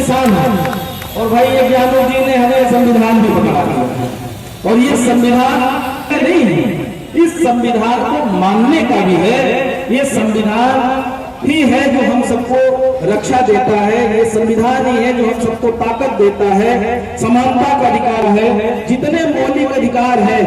परेशान हैं। और भाई ये ज्ञानू जी ने हमें संविधान भी पकड़ा दिया और ये संविधान नहीं है, इस संविधान को मानने का भी है। ये संविधान ही है जो हम सबको रक्षा देता है, ये संविधान ही है जो हम सबको ताकत देता है, समानता का अधिकार है, जितने मौलिक अधिकार है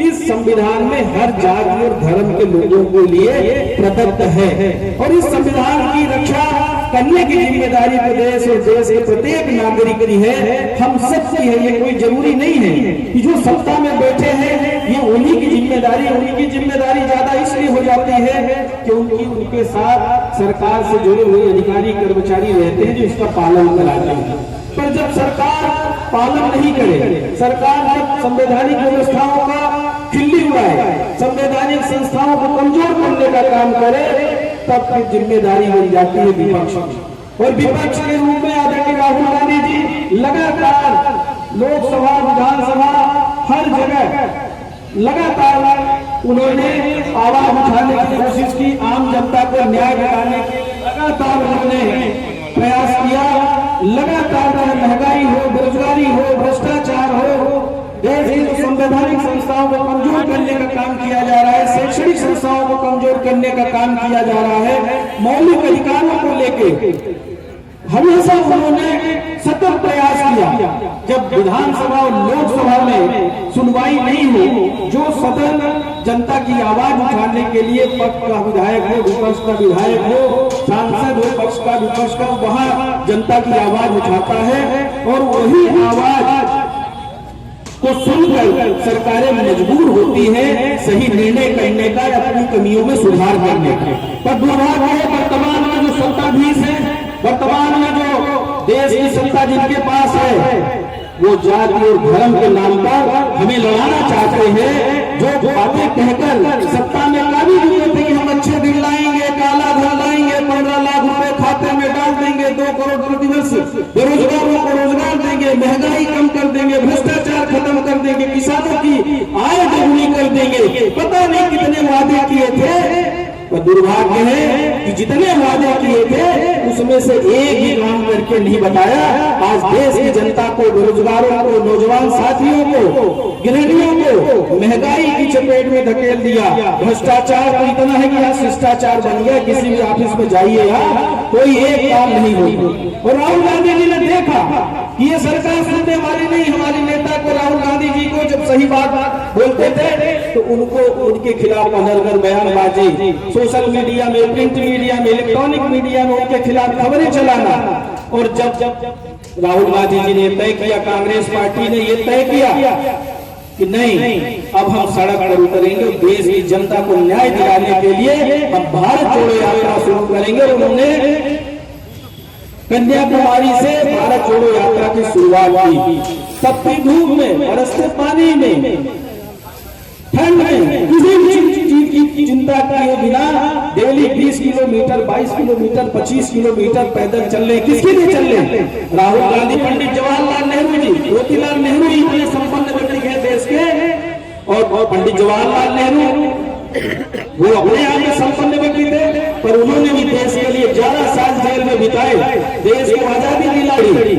इस संविधान में हर जाति और धर्म के लोगों के लिए प्रदत्त है। और इस संविधान की रक्षा करने की जिम्मेदारी प्रदेश और देश के प्रत्येक नागरिक की है, हम सबकी है। ये कोई जरूरी नहीं है कि जो सत्ता में बैठे हैं ये उन्हीं की जिम्मेदारी ज्यादा इसलिए हो जाती है कि उनके साथ सरकार से जुड़े हुए अधिकारी कर्मचारी रहते हैं जो इसका पालन कराते हैं। पर जब सरकार पालन नहीं करे, सरकार जब संवैधानिक व्यवस्थाओं का खिल्ली उड़ाए, संवैधानिक संस्थाओं को कमजोर करने का काम करे, तब फिर जिम्मेदारी बन जाती है विपक्ष की। और विपक्ष के रूप में आदरणीय राहुल गांधी जी लगातार लोकसभा विधानसभा हर जगह लगातार उन्होंने आवाज उठाने की कोशिश की, आम जनता को न्याय दिलाने के लगातार उन्होंने प्रयास किया। लगातार महंगाई हो, बेरोजगारी हो, भ्रष्टाचार हो, देश की संवैधानिक संस्थाओं को कमजोर करने का काम किया जा रहा है, शैक्षणिक संस्थाओं को कमजोर करने का काम किया जा रहा है, मौलिक अधिकारों को लेकर हमेशा उन्होंने सतत प्रयास किया। जब विधानसभा और लोकसभा में सुनवाई नहीं हो, जो सदन जनता की आवाज उठाने के लिए पक्ष का विधायक हो, विपक्ष का विधायक हो, सांसद हो, पक्ष का विपक्ष का, वहां जनता की आवाज उठाता है और वही आवाज को सुनकर सरकारें मजबूर होती है सही निर्णय करने का, अपनी कमियों में सुधार करने का। पर दुर्भाग्य है वर्तमान में जो सत्ताधीश है, वर्तमान में जो देश की सत्ता जिनके पास है, वो जाति और धर्म के नाम पर हमें लड़ाना चाहते हैं। जो बातें कहकर सत्ता में काबिज हुए थे कि हम अच्छे दिन लाएंगे, काला धन लाएंगे, 15 लाख रुपए खाते में डाल देंगे, 2 करोड़ प्रतिवर्ष बेरोजगारों को रोजगार देंगे, महंगाई कम कर देंगे, भ्रष्टाचार खत्म कर देंगे, किसानों की आय दोगुनी कर देंगे, पता नहीं कितने वादे किए थे। तो दुर्भाग्य है कि जितने वादे किए थे उसमें से एक ही काम करके नहीं बताया। आज देश की जनता को, बेरोजगारों को, नौजवान साथियों को, गृहिणियों को महंगाई की चपेट में धकेल दिया। भ्रष्टाचार तो इतना है कि यहाँ शिष्टाचार बन गया, किसी भी ऑफिस में जाइए यहाँ कोई एक काम नहीं होगी। और राहुल गांधी जी ने देखा कि ये सरकार सुनने वाली नहीं। हमारे नेता को, राहुल गांधी जी को जब सही बात बोलते थे तो उनको उनके खिलाफ अनर्गल बयानबाजी, सोशल मीडिया में, प्रिंट मीडिया में, इलेक्ट्रॉनिक मीडिया में उनके खिलाफ खबरें चलाना। और जब राहुल गांधी जी ने तय किया, कांग्रेस पार्टी ने ये तय किया कि नहीं अब हम सड़क पर उतरेंगे, देश की जनता को न्याय दिलाने के लिए हम भारत जोड़ो यात्रा शुरू करेंगे। और उन्होंने कन्याकुमारी से भारत जोड़ो यात्रा की शुरुआत की। तपती धूप में, बरसते पानी में, ठंड में, किसी भी चीज की चिंता किए बिना डेली 20 किलोमीटर, 22 किलोमीटर, 25 किलोमीटर पैदल चल रहे। किसके लिए चल रहे? राहुल गांधी, पंडित जवाहरलाल नेहरू जी, मोतीलाल नेहरू ही इतने संपन्न व्यक्ति है देश के। और पंडित जवाहरलाल नेहरू वो अपने आप में संपन्न व्यक्ति थे, पर उन्होंने भी देश के लिए 11 साल जेल में बिताए, देश को आजादी दिलाई।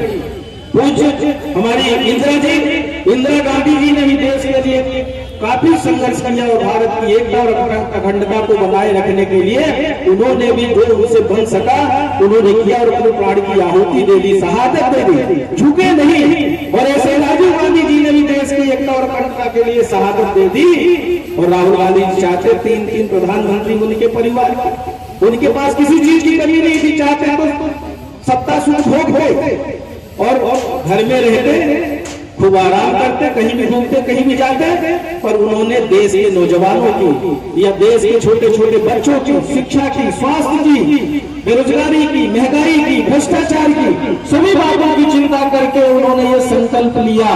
पूज्य हमारी इंदिरा गांधी जी ने भी देश के लिए काफी संघर्ष किया और भारत की एकता और अखंडता को बनाए रखने के लिए उन्होंने भी जो उनसे बन सका उन्होंने किया और अपने प्राण की आहुति दे दी, शहादत दे दी, झुके नहीं। और ऐसे राजीव गांधी जी ने भी देश की एकता और अखंडता के लिए शहादत दे दी। और राहुल गांधी जी चाहते 3 प्रधानमंत्री उनके परिवार का, उनके पास किसी चीज की कमी नहीं थी। चाहते तो सत्ता सुख भोग हो और घर में रहते, खूब आराम करते, कहीं भी घूमते, कहीं भी जाते। पर उन्होंने देश के नौजवानों की या देश के छोटे छोटे बच्चों की शिक्षा की, स्वास्थ्य की, बेरोजगारी की, महंगाई की, भ्रष्टाचार की, सभी बातों की चिंता करके उन्होंने ये संकल्प लिया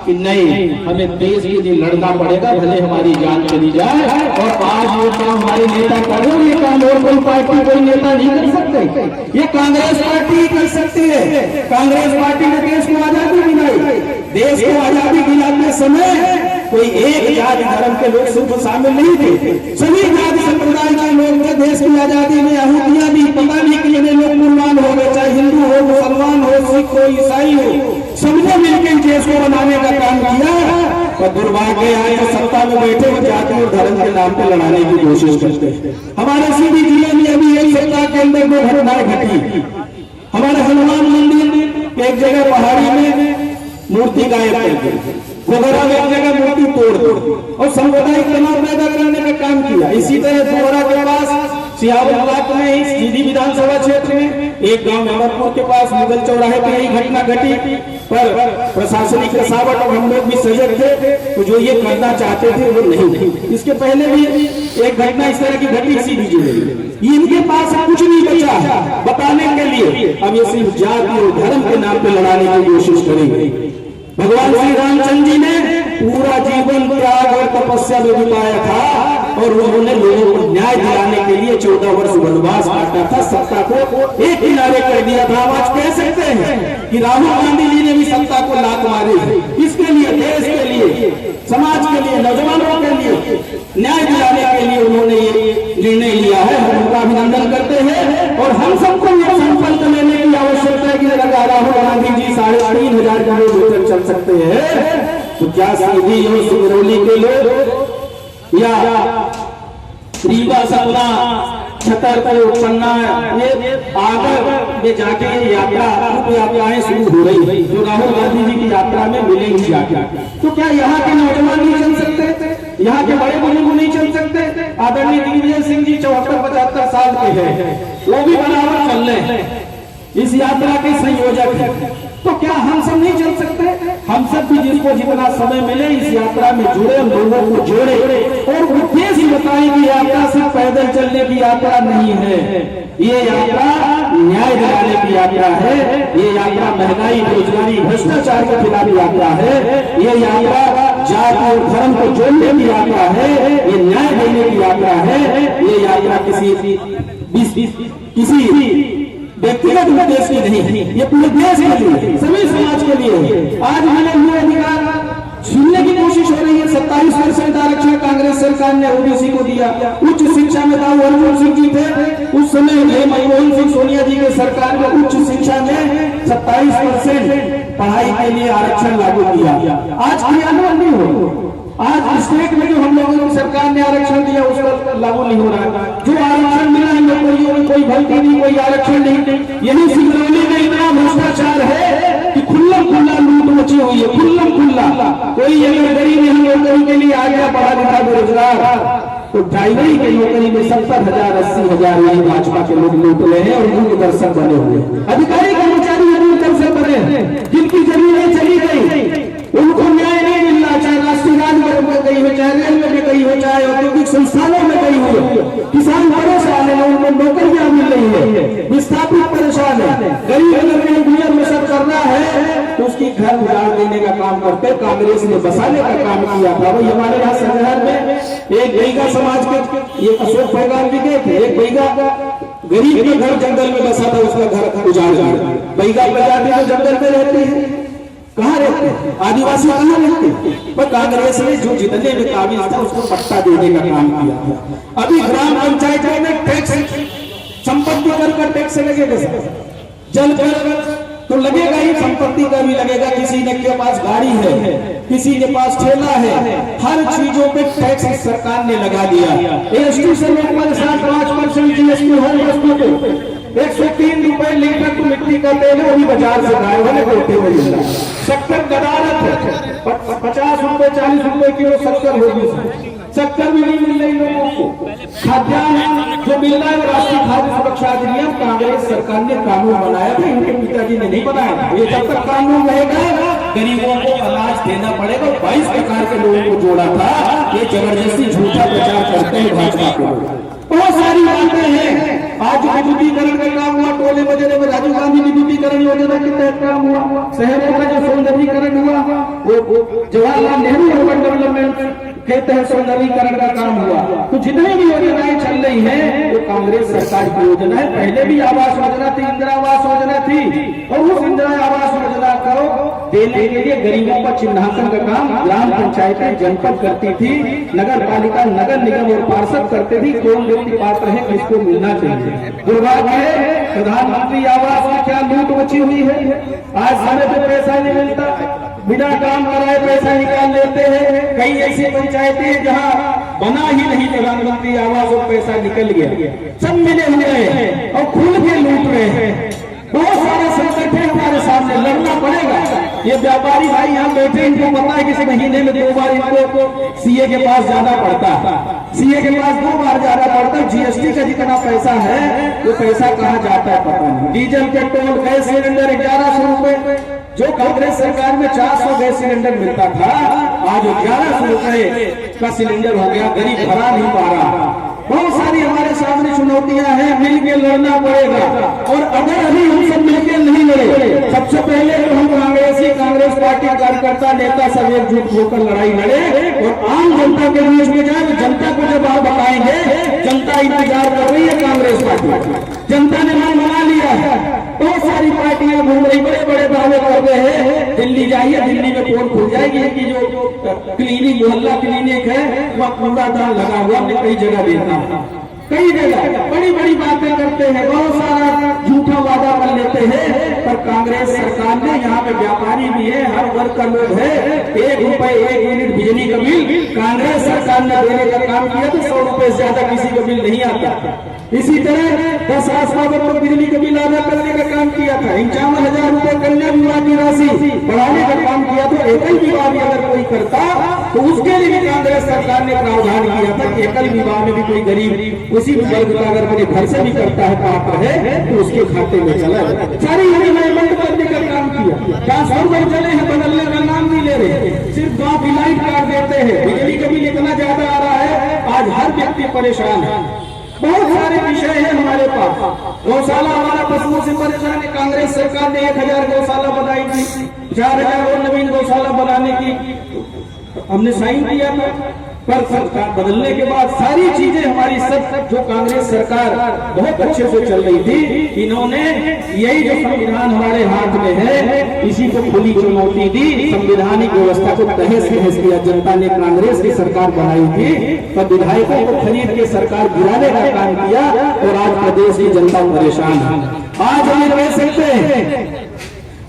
कि नहीं, हमें देश के लिए लड़ना पड़ेगा, भले हमारी जान चली जाए। और आज ये काम हमारे नेता कर रहे हैं, ये काम और कोई पार्टी, कोई नेता नहीं कर सकते, ये कांग्रेस पार्टी कर सकती है। कांग्रेस पार्टी ने देश को आजादी दिलाई। देश को आजादी दिलाते समय कोई एक जाति धर्म के लोग सिर्फ शामिल नहीं थे, सभी जाति संप्रदाय के लोग थे। देश की आजादी में आहुतियां दी, पता नहीं कितने लोग कुर्बान हो गए, चाहे हिंदू हो, मुसलमान हो, सिख ईसाई हो, सबने मिलकर इस देश को बनाने का काम किया। पर दुर्भाग्य आज जो सत्ता में बैठे वो जाति और धर्म के नाम पर लड़ाने की कोशिश करते हैं। हमारे सीधी जिले में अभी एक सप्ताह के अंदर दो घटनाएं घटी। हमारे हनुमान मंदिर एक जगह पहाड़ी में मूर्ति गायब कर दी, गोगरा में एक जगह मूर्ति तोड़ दी और सांप्रदायिक तनाव पैदा करने का काम किया। इसी तरह गोगरा के पास सियावल ब्लॉक में ही सीधी विधानसभा क्षेत्र में एक गांव अमरपुर के पास मुगल चौराहे पर यही घटना घटी। पर प्रशासनिक कसावट और हम लोग भी सजग थे, तो जो ये करना चाहते थे वो नहीं। इसके पहले भी एक घटना इस तरह की घटी सीधी जिले में। इनके पास कुछ नहीं बचा बताने के लिए, अब ये सिर्फ जाति और धर्म के नाम पे लड़ाने की कोशिश करेंगे। भगवान श्री रामचंद्र जी ने पूरा जीवन त्याग और तपस्या में बिताया था और उन्होंने लोगों को न्याय दिलाने के लिए 14 वर्ष वनवास काटा था, सत्ता को एक किनारे कर दिया था। आज कह सकते हैं कि राहुल गांधी जी ने भी सत्ता को लात मारी है। इसके लिए, देश के लिए, समाज के लिए, नौजवानों के लिए न्याय दिलाने के लिए उन्होंने ये निर्णय लिया है। हम उनका अभिनंदन करते हैं और हम सबको ये संकल्प लेने की आवश्यकता है कि अगर राहुल गांधी जी 3,500 किलोमीटर चल सकते हैं तो क्या सीधी और सिंगरौली के लोग या रीवा, सतना, छतरपुर, पन्ना, ये आगर में जाके ये यात्राएं शुरू हो रही है जो राहुल गांधी जी की यात्रा में मिलेंगी जाके। तो क्या यहाँ के नौजवान नहीं चल सकते? यहाँ के बड़े बुजुर्ग नहीं चल सकते? आदरणीय दिग्विजय सिंह जी 74-75 साल के हैं, वो भी बराबर चल रहे हैं, इस यात्रा के संयोजक हैं। तो क्या हम सब नहीं चल सकते? हम सब भी जिसको जितना समय मिले इस यात्रा में जुड़े, लोगों को जोड़े और उद्देश्य बताएं कि यात्रा सिर्फ पैदल चलने की यात्रा नहीं है, ये यात्रा न्याय दिलाने की यात्रा है, ये यात्रा महंगाई, बेरोजगारी, भ्रष्टाचार के खिलाफ यात्रा है, ये यात्रा जाति और धर्म को जोड़ने की यात्रा है, ये न्याय देने की यात्रा है, ये यात्रा किसी व्यक्तिगत उद्देश्य की नहीं है, ये पूरे देश के लिए, सभी समाज के लिए है। आज मैंने ये अधिकार छीनने की कोशिश हो रही है। 27% आरक्षण कांग्रेस सरकार ने ओबीसी को दिया। उच्च शिक्षा में दाऊ अर्जुन सिंह जी थे, उस समय मनमोहन सिंह सोनिया जी के सरकार में उच्च शिक्षा में 27% पढ़ाई के लिए आरक्षण लागू किया। आज क्रियान्वयन नहीं हो। आज स्टेट में जो हम लोगों की सरकार ने आरक्षण दिया उसका लागू नहीं हो रहा। जो आरक्षण मिला है नौकरियों में कोई भर्ती नहीं, कोई आरक्षण नहीं। यही सिंगरौली में इतना भ्रष्टाचार है कि खुल्ला खुल्ला लूट मची हुई है, खुल्ला खुल्ला। कोई अगर गरीब यहाँ नौकरी के लिए आ गया, पढ़ा लिखा बेरोजगार, तो ड्राइवरी की नौकरी में 70,000 80,000 यही भाजपा के लोग लूट रहे हैं और उनके दर्शक बने हुए। अधिकारी कर्मचारी दर्शक बने हैं, जिनकी जमीनें चली गई, उनको न्याय नहीं मिल रहा, चाहे राष्ट्रीय राजमार्ग में गई हो, चाहे रेलवे में गई हो, चाहे औद्योगिक संस्थानों में गई हो। किसान परेशान है, उनको नौकरियां मिल रही है, विस्थापित परेशान है, गरीब अगर गुजर में सब करना है तो उसकी घर उजाड़ देने का काम करते कांग्रेस ने बसाने का काम किया था। वही हमारे यहाँ शहर में एक बैगा समाज के ये अशोक पैगाम भी गए थे, एक बैगा गरीब का घर जंगल में बसा था, उसका घर उजाड़ दिया। बैगा प्रजाति तो जंगल में रहते हैं, कहाँ रहते हैं? आदिवासी कहाँ रहते हैं? पर कांग्रेस ने जो जितने भी काबिज था उसको पट्टा देने का काम किया। अभी ग्राम पंचायतों में टैक्स, संपत्ति कर का टैक्स लगेगा, जल कर तो लगेगा ही, संपत्ति का भी लगेगा। किसी के पास गाड़ी है, किसी के पास ठेला है, हर चीजों पे टैक्स सरकार ने लगा दिया। एसटी से 5% जीएसटी हर वस्तु पे 103 रुपए लीटर तो मिट्टी का तेल है, वो भी बाजार से गायब होने कोटे में मिल रहा है। शक्कर गदारत है, 50 रुपए 40 रुपए किलो शक्कर होगी, शक्कर भी नहीं मिल रही लोगों को। खाद्यान्न जो मिल रहा है राष्ट्रीय खाद्य सुरक्षा अधिनियम कांग्रेस सरकार ने कानून बनाया था, इनके पिताजी ने नहीं बनाया। ये जब तक कानून रहेगा गरीबों को अनाज देना पड़ेगा। 22 प्रकार के लोगों को जोड़ा था, ये जबरदस्ती झूठा प्रचार करते हैं भाजपा के लोग। बहुत सारी बातें हैं। आज विद्युतीकरण का काम हुआ, टोले बजारे में राजीव गांधी विद्युतीकरण योजना के तहत काम हुआ, शहरों का जो सौंदर्यीकरण हुआ वो जवाहरलाल नेहरू अर्बन डेवलपमेंट के तहत सौंदर्यीकरण का काम हुआ। तो जितनी भी योजनाएं चल रही हैं वो कांग्रेस सरकार की योजना है। पहले भी आवास योजना थी, इंदिरा आवास योजना थी, और उस इंदिरा आवास योजना को देने के लिए गरीबों का चिन्हांकन का काम ग्राम पंचायतें जनपद करती थी, नगर पालिका नगर निगम और पार्षद करते थी। कौन व्यक्ति पात्र है किसको मिलना चाहिए। दुर्भाग्य है प्रधानमंत्री आवास में क्या लूट मची हुई है। आज समय पे पैसा नहीं मिलता, बिना काम कराए पैसा निकाल लेते हैं। कई ऐसी पंचायतें हैं जहां बना ही नहीं प्रधानमंत्री आवास और पैसा निकल गया, सब मिले हुए हैं और खुल के लूट रहे हैं। बहुत सारे संकट है हमारे सामने, लड़ना पड़ेगा। ये व्यापारी भाई यहाँ बैठे, इनको पता है कि महीने में 2 बार इनको सीए के पास जाना पड़ता है, सीए के पास 2 बार जाना पड़ता है। जीएसटी का जितना पैसा है वो पैसा कहाँ जाता है पता नहीं। डीजल पेट्रोल गैस सिलेंडर 1100 रुपए, जो कांग्रेस सरकार में 400 गैस सिलेंडर मिलता था, आज 1100 रुपए का सिलेंडर हो गया। गरीब भरा नहीं पा रहा। बहुत सारी हमारे सामने चुनौतियां हैं, मिलकर लड़ना पड़ेगा। और अगर अभी हम सब मिलकर नहीं लड़े, सबसे पहले तो हम कांग्रेस पार्टी कार्यकर्ता नेता सब एकजुट होकर लड़ाई लड़े और आम जनता के बीच में जाए। तो जनता को जब आप बताएंगे, जनता इंतजार कर रही है कांग्रेस पार्टी, जनता ने मन बना लिया है। बहुत सारी पार्टियां घूम रही, बड़े बड़े दावे कर रहे हैं। दिल्ली जाइए, दिल्ली में पोल खुल जाएगी कि जो क्लिनिक मोहल्ला क्लिनिक है वह कूड़ादान लगा हुआ, हमने कई जगह देखा, कई जगह बड़ी बड़ी बातें करते हैं, बहुत सारा झूठा वादा कर लेते हैं। पर कांग्रेस सरकार ने, यहाँ पे व्यापारी भी है, हर वर्ग का लोग है, 1 रुपए 1 यूनिट बिजली का बिल कांग्रेस सरकार ने देने का काम किया तो 100 रुपए से ज्यादा किसी का बिल नहीं आता। इसी तरह 10 आसपास पर बिजली का बिल आधा करने का काम किया था। 51,000 रुपए कन्या विवाह की राशि बढ़ाने का काम किया। तो एकल विवाह भी अगर कोई करता तो उसके लिए भी कांग्रेस सरकार ने प्रावधान किया था कि एकल विवाह में भी कोई गरीब उसी वर्ग का अगर अपने घर से भी करता है, पात्र है, तो उसके खाते में चला जाए। सारी योजनाएं बंद करने का काम किया। ट्रांसफार्मर चले हैं, बदलने का नाम नहीं ले रहे, सिर्फ गाँव की लाइट काट देते हैं। बिजली का बिल इतना ज्यादा आ रहा है, आज हर व्यक्ति परेशान है। बहुत सारे विषय है हमारे पास। गौशाला हमारा पशुओं से परेशान है। कांग्रेस सरकार ने 1000 गौशाला बनाई थी, 4000 और नवीन गौशाला बनाने की हमने साइन किया था। पर सरकार बदलने के बाद सारी चीजें हमारी सब जो कांग्रेस सरकार बहुत अच्छे से चल रही थी, इन्होंने यही जो संविधान हमारे हाथ में है इसी को खुली चुनौती दी। संवैधानिक व्यवस्था को तहस नहस किया। जनता ने कांग्रेस की सरकार बनाई थी, पर विधायकों को खरीद के सरकार गिराने का काम किया और आज प्रदेश की जनता परेशान है। आज हम कह सकते हैं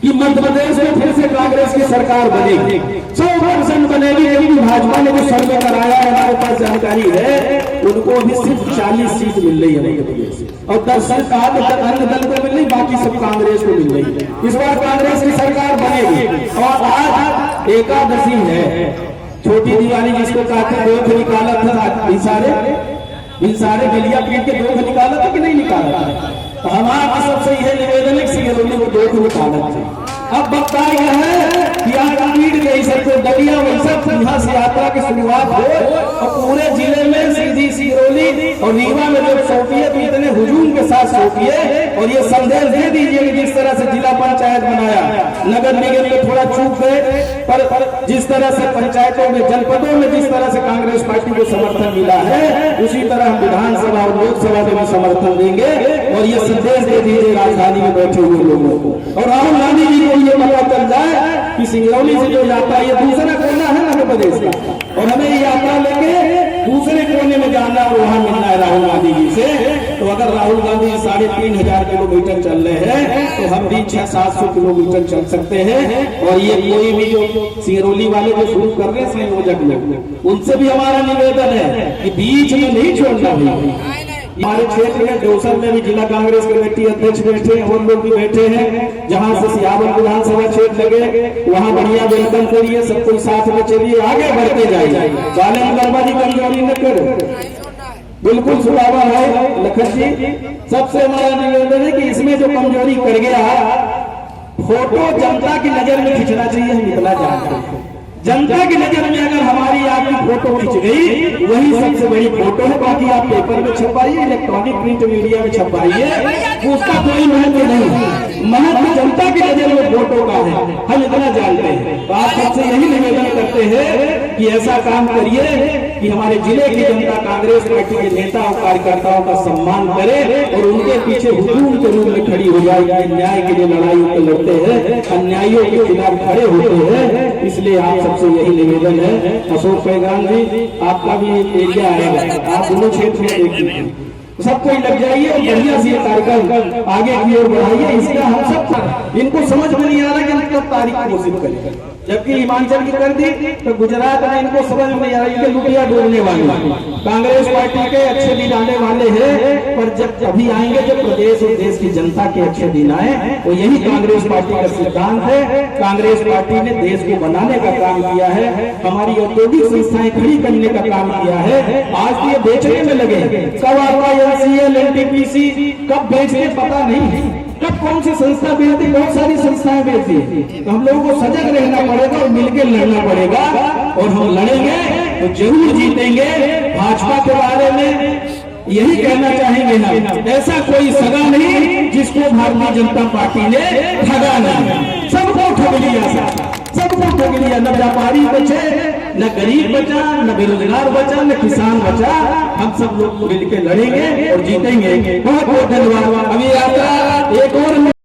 कि मध्य प्रदेश में फिर से कांग्रेस की सरकार बनेगी, 100% बनेगी। लेकिन भाजपा ने जो सर्वे कराया है, हमारे पास जानकारी है, उनको अभी सिर्फ 40 सीट मिल रही है मध्य प्रदेश से। और 10 कहा तो अन्य दल को मिल रही, बाकी सब कांग्रेस को मिल रही है। इस बार कांग्रेस की सरकार बनेगी। और आज एकादशी है, छोटी दिवाली जिसको कहते गोख निकाला था, इन सारे गलिया पीट के गोख निकाला था कि नहीं निकाला था। तो हमारा सबसे यह निवेदन है कि वो गोख निकाला था। अब वक्त आया है कि आज पीट गई सबको दलिया वैसा यहाँ से यात्रा की शुरुआत हो और पूरे जिले में सीधी सिरोली और रीवा में जब सौंपिए तो इतने हुजूम के साथ सौंपिए और ये संदेश दे दीजिए कि जिस तरह से जिला पंचायत बनाया, नगर निगम में थोड़ा चूक गए, पर जिस तरह से पंचायतों में जनपदों में जिस तरह से कांग्रेस पार्टी को समर्थन मिला है, उसी तरह हम विधानसभा और लोकसभा में भी समर्थन देंगे। और ये संदेश दे दीजिए राजधानी में बैठे हुए लोगों को। और राहुल गांधी जी को ये पता चल जाए कि सिंगरौली से जो यात्रा, ये दूसरा कोना है मध्य प्रदेश का, और हमें ये यात्रा लेके दूसरे कोने में जाना और वहां मिलना है राहुल गांधी जी से। तो अगर राहुल गांधी 3,500 किलोमीटर चल रहे हैं तो हम भी 600-700 किलोमीटर चल सकते हैं। और ये कोई भी जो सिंगरौली वाले जो शुरू कर रहे हैं संयोजक लोग, उनसे भी हमारा निवेदन है कि बीच में नहीं छोड़ना भी। हमारे क्षेत्र में डोसर में भी जिला कांग्रेस कमेटी अध्यक्ष बैठे हैं और लोग भी बैठे हैं। जहां से सियावर विधानसभा क्षेत्र लगे वहां बढ़िया वेलकम करिए, सब कोई साथ में चलिए, आगे बढ़ते जाइए। जालिम बर्बादी कमजोरी न करो, बिल्कुल सुधारा है लखन जी। सबसे हमारा निवेदन है कि इसमें जो कमजोरी कर गया, फोटो जनता की नजर में खींचना चाहिए। हम इतना जानते हैं, जनता की नजर में अगर हमारी आपकी फोटो खींच गई, वही सबसे बड़ी फोटो है। बाकी आप पेपर में छपाइए, इलेक्ट्रॉनिक प्रिंट मीडिया में छपाइए, उसका कोई महत्व नहीं है। महत्व जनता की नजर में फोटो का है, हम इतना जानते हैं। तो आप सबसे यही निवेदन करते हैं कि ऐसा काम करिए कि हमारे जिले की जनता कांग्रेस पार्टी के नेता और कार्यकर्ताओं का सम्मान करे और उनके पीछे हुजूम के रूप में खड़ी हो जाए। न्याय के लिए लड़ाई तो लड़ते हैं, अन्यायों के खिलाफ खड़े होते हैं। इसलिए आप सबसे यही निवेदन है। अशोक पैगान जी, आपका भी एरिया आएगा, आप दोनों क्षेत्र में देखिए, सब कोई लग जाइए और बढ़िया से ये कार्यक्रम आगे की ओर बढ़ाइए। इसका हम सब, इनको समझ में नहीं आ रहा कि हम कब तारीख घोषित करें, जबकि हिमाचल की कर दी तो गुजरात में इनको समझ में नहीं आ रहा है। लुटिया डोलने वाले कांग्रेस पार्टी के अच्छे दिन आने वाले हैं, पर जब अभी आएंगे जब प्रदेश और देश की जनता के अच्छे दिन आए, वो यही कांग्रेस पार्टी का सिद्धांत है। कांग्रेस पार्टी ने देश को बनाने का काम किया है, हमारी औद्योगिक संस्थाएं खड़ी करने का काम किया है। आज ये बेचने में लगे, कब आपका एनसीएल एनटीपीसी कब बेचने पता नहीं, कब कौन सी संस्था बेचती, बहुत सारी संस्थाएं बेचती है। तो हम लोगों को सजग रहना पड़ेगा और मिलकर लड़ना पड़ेगा, और हम लड़ेंगे तो जरूर जीतेंगे। भाजपा के बारे में यही कहना चाहेंगे ना, ऐसा कोई सगा नहीं जिसको भारतीय जनता पार्टी ने ठगा नहीं, सबको ठग लिया, सबको ठग लिया। न व्यापारी बचे, न गरीब बचा, न बेरोजगार बचा, न किसान बचा। हम सब लोग मिलकर लड़ेंगे और जीतेंगे। बहुत बहुत धन्यवाद। अभी यात्रा एक और